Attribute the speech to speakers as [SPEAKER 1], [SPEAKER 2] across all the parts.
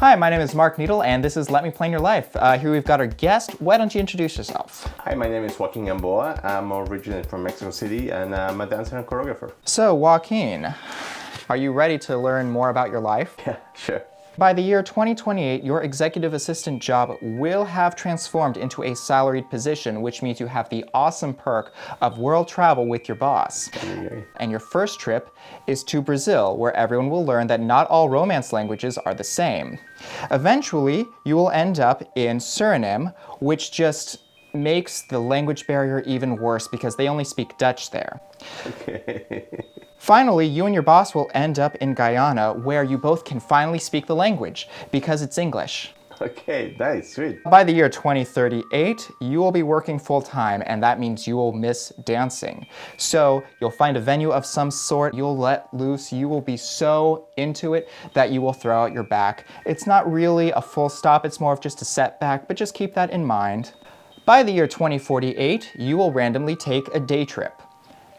[SPEAKER 1] Hi, my name is Mark Needle, and this is Let Me Plan Your Life. Here we've got our guest. Why don't you introduce yourself?
[SPEAKER 2] Hi, my name is Joaquin. I'm originally from Mexico City, and I'm a dancer and choreographer.
[SPEAKER 1] So, Joaquin, are you ready to learn more about your life?
[SPEAKER 2] Yeah, sure.
[SPEAKER 1] By the year 2028, your executive assistant job will have transformed into a salaried position, which means you have the awesome perk of world travel with your boss. And your first trip is to Brazil, where everyone will learn that not all Romance languages are the same. Eventually, you will end up in Suriname, which just makes the language barrier even worse because they only speak Dutch there.
[SPEAKER 2] Okay.
[SPEAKER 1] Finally, you and your boss will end up in Guyana, where you both can finally speak the language because it's English.
[SPEAKER 2] Okay, nice, sweet.
[SPEAKER 1] By the year 2038, you will be working full-time, and that means you will miss dancing. So you'll find a venue of some sort, you'll let loose, you will be so into it that you will throw out your back. It's not really a full stop, it's more of just a setback, but just keep that in mind. By the year 2048, you will randomly take a day trip.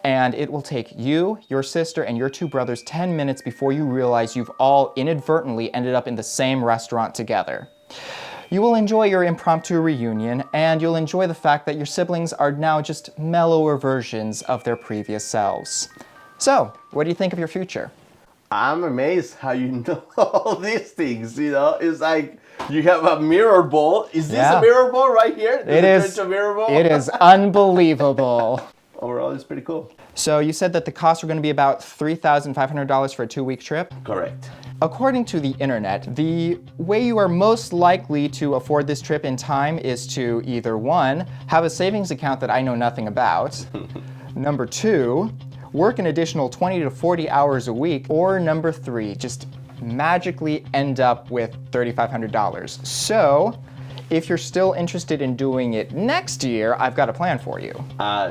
[SPEAKER 1] And it will take you, your sister, and your two brothers 10 minutes before you realize you've all inadvertently ended up in the same restaurant together. You will enjoy your impromptu reunion, and you'll enjoy the fact that your siblings are now just mellower versions of their previous selves. So, what do you think of your future?
[SPEAKER 2] I'm amazed how you know all these things, It's like you have a mirror ball. Is this a mirror ball right here?
[SPEAKER 1] It is.
[SPEAKER 2] A mirror ball?
[SPEAKER 1] It is unbelievable.
[SPEAKER 2] Overall, it's pretty cool.
[SPEAKER 1] So you said that the costs are going to be about $3,500 for a 2-week trip?
[SPEAKER 2] Correct.
[SPEAKER 1] According to the internet, the way you are most likely to afford this trip in time is to either 1, have a savings account that I know nothing about, number 2, work an additional 20 to 40 hours a week, or number 3, just magically end up with $3,500. So, if you're still interested in doing it next year, I've got a plan for you.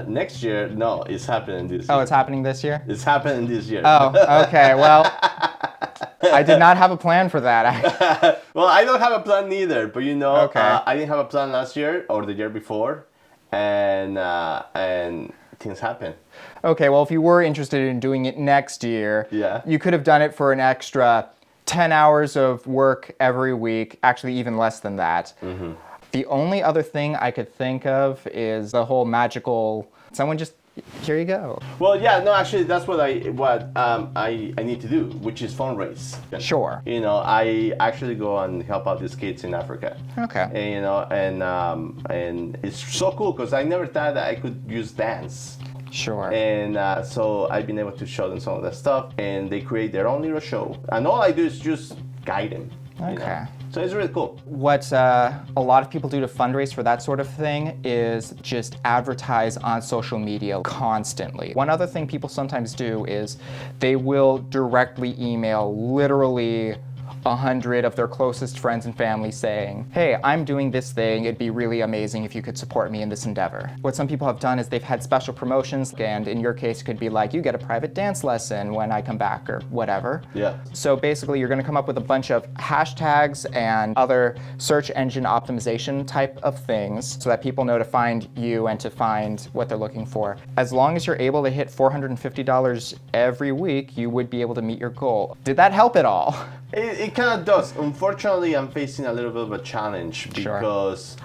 [SPEAKER 2] Next year, no, it's happening this year.
[SPEAKER 1] Oh, it's happening this year?
[SPEAKER 2] It's happening this year.
[SPEAKER 1] Oh, okay, well, I did not have a plan for that.
[SPEAKER 2] Well, I don't have a plan neither, but
[SPEAKER 1] Okay.
[SPEAKER 2] I didn't have a plan last year or the year before, and things happen.
[SPEAKER 1] Okay, well, if you were interested in doing it next year, you could have done it for an extra 10 hours of work every week, actually even less than that. Mm-hmm. The only other thing I could think of is the whole magical, someone just, here you go.
[SPEAKER 2] Well, yeah, no, actually, that's what I need to do, which is fundraise.
[SPEAKER 1] Sure.
[SPEAKER 2] I actually go and help out these kids in Africa.
[SPEAKER 1] Okay.
[SPEAKER 2] And it's so cool because I never thought that I could use dance.
[SPEAKER 1] Sure.
[SPEAKER 2] And so I've been able to show them some of that stuff, and they create their own little show. And all I do is just guide them.
[SPEAKER 1] Okay.
[SPEAKER 2] So it's really cool.
[SPEAKER 1] What a lot of people do to fundraise for that sort of thing is just advertise on social media constantly. One other thing people sometimes do is they will directly email literally 100 of their closest friends and family saying, hey, I'm doing this thing, it'd be really amazing if you could support me in this endeavor. What some people have done is they've had special promotions, and in your case it could be like, you get a private dance lesson when I come back or whatever.
[SPEAKER 2] Yeah.
[SPEAKER 1] So basically you're gonna come up with a bunch of hashtags and other search engine optimization type of things so that people know to find you and to find what they're looking for. As long as you're able to hit $450 every week, you would be able to meet your goal. Did that help at all?
[SPEAKER 2] It kind of does. Unfortunately, I'm facing a little bit of a challenge because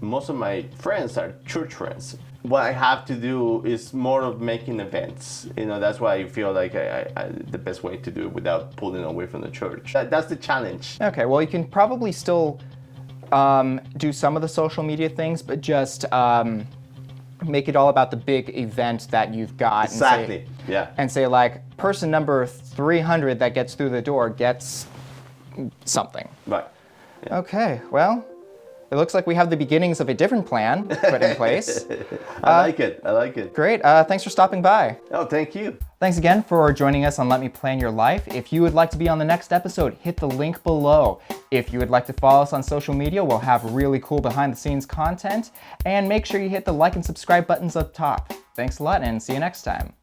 [SPEAKER 2] most of my friends are church friends. What I have to do is more of making events. That's why I feel like the best way to do it without pulling away from the church. That's the challenge.
[SPEAKER 1] Okay, well, you can probably still do some of the social media things, but just make it all about the big event that you've got.
[SPEAKER 2] Exactly.
[SPEAKER 1] And say like, person number 300 that gets through the door gets something.
[SPEAKER 2] Right. Yeah.
[SPEAKER 1] Okay, well, it looks like we have the beginnings of a different plan put in place.
[SPEAKER 2] I like it.
[SPEAKER 1] Great, thanks for stopping by.
[SPEAKER 2] Oh, thank you.
[SPEAKER 1] Thanks again for joining us on Let Me Plan Your Life. If you would like to be on the next episode, hit the link below. If you would like to follow us on social media, we'll have really cool behind the scenes content. And make sure you hit the like and subscribe buttons up top. Thanks a lot and see you next time.